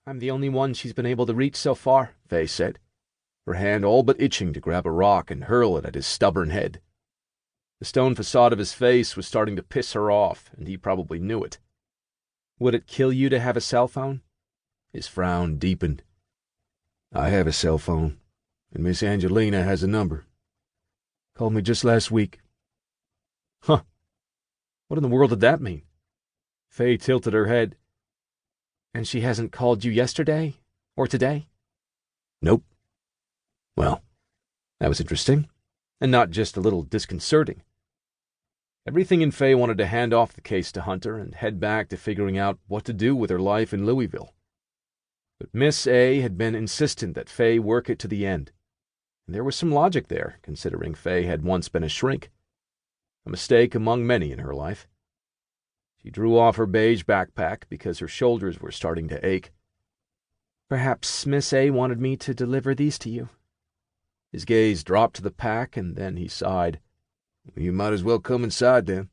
I'm the only one she's been able to reach so far, Faye said, her hand all but itching to grab a rock and hurl it at his stubborn head. The stone facade of his face was starting to piss her off, and he probably knew it. Would it kill you to have a cell phone? His frown deepened. I have a cell phone, and Miss Angelina has a number. Called me just last week. Huh. What in the world did that mean? Faye tilted her head. And she hasn't called you yesterday? Or today? Nope. Well, that was interesting, and not just a little disconcerting. Everything in Faye wanted to hand off the case to Hunter and head back to figuring out what to do with her life in Louisville. But Miss A had been insistent that Faye work it to the end, and there was some logic there, considering Faye had once been a shrink. A mistake among many in her life. She drew off her beige backpack because her shoulders were starting to ache. Perhaps Miss A wanted me to deliver these to you. His gaze dropped to the pack, and then he sighed. You might as well come inside, then.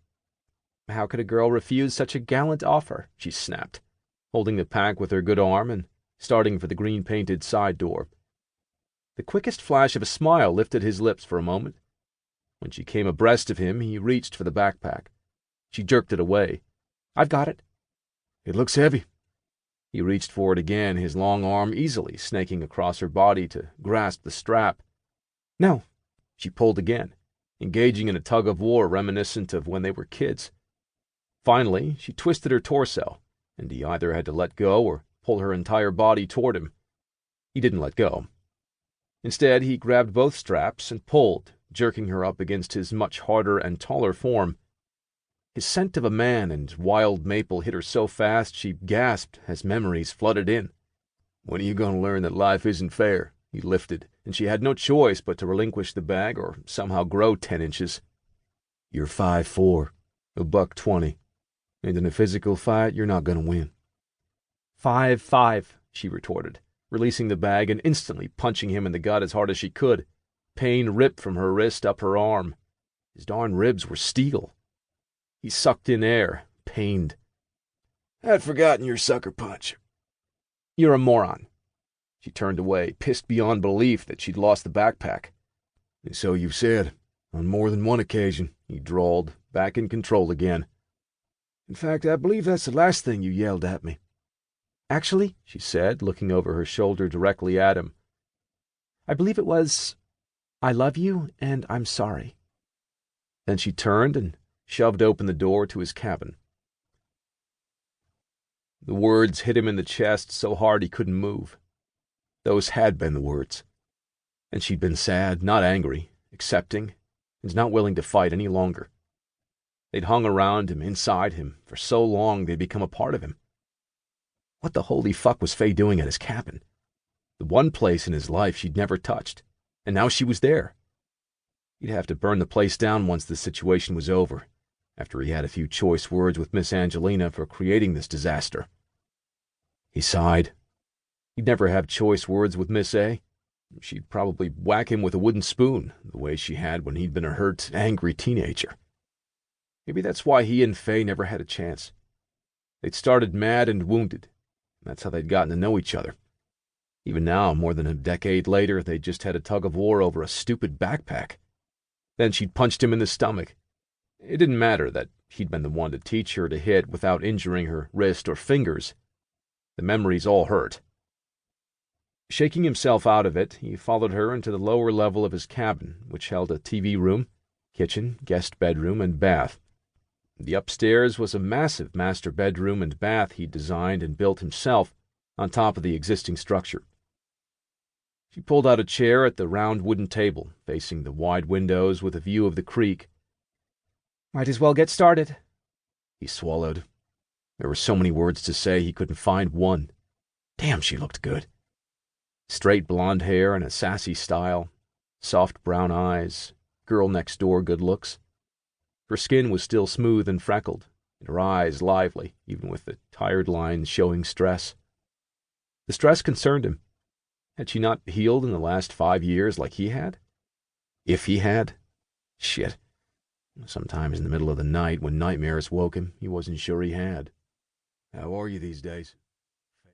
How could a girl refuse such a gallant offer? She snapped, holding the pack with her good arm and starting for the green-painted side door. The quickest flash of a smile lifted his lips for a moment. When she came abreast of him, he reached for the backpack. She jerked it away. I've got it. It looks heavy. He reached for it again, his long arm easily snaking across her body to grasp the strap. No. She pulled again, engaging in a tug-of-war reminiscent of when they were kids. Finally, she twisted her torso, and he either had to let go or pull her entire body toward him. He didn't let go. Instead, he grabbed both straps and pulled, jerking her up against his much harder and taller form. His scent of a man and wild maple hit her so fast she gasped as memories flooded in. When are you going to learn that life isn't fair? He lifted, and she had no choice but to relinquish the bag or somehow grow 10 inches. You're 5'4", $120, and in a physical fight you're not going to win. 5'5", she retorted, releasing the bag and instantly punching him in the gut as hard as she could. Pain ripped from her wrist up her arm. His darn ribs were steel. He sucked in air, pained. I'd forgotten your sucker punch. You're a moron. She turned away, pissed beyond belief that she'd lost the backpack. And so you've said, on more than one occasion, he drawled, back in control again. In fact, I believe that's the last thing you yelled at me. Actually, she said, looking over her shoulder directly at him, I believe it was, I love you and I'm sorry. Then she turned and shoved open the door to his cabin. The words hit him in the chest so hard he couldn't move. Those had been the words. And she'd been sad, not angry, accepting, and not willing to fight any longer. They'd hung around him, inside him, for so long they'd become a part of him. What the holy fuck was Faye doing at his cabin? The one place in his life she'd never touched, and now she was there. He'd have to burn the place down once the situation was over, after he had a few choice words with Miss Angelina for creating this disaster. He sighed. He'd never have choice words with Miss A. She'd probably whack him with a wooden spoon, the way she had when he'd been a hurt, angry teenager. Maybe that's why he and Faye never had a chance. They'd started mad and wounded. That's how they'd gotten to know each other. Even now, more than a decade later, they just had a tug-of-war over a stupid backpack. Then she'd punched him in the stomach. It didn't matter that he'd been the one to teach her to hit without injuring her wrist or fingers. The memories all hurt. Shaking himself out of it, he followed her into the lower level of his cabin, which held a TV room, kitchen, guest bedroom, and bath. The upstairs was a massive master bedroom and bath he'd designed and built himself on top of the existing structure. She pulled out a chair at the round wooden table, facing the wide windows with a view of the creek. Might as well get started. He swallowed. There were so many words to say he couldn't find one. Damn, she looked good. Straight blonde hair and a sassy style, soft brown eyes, girl-next-door good looks. Her skin was still smooth and freckled, and her eyes lively, even with the tired lines showing stress. The stress concerned him. Had she not healed in the last 5 years like he had? If he had? Shit. Sometimes in the middle of the night, when nightmares woke him, he wasn't sure he had. How are you these days?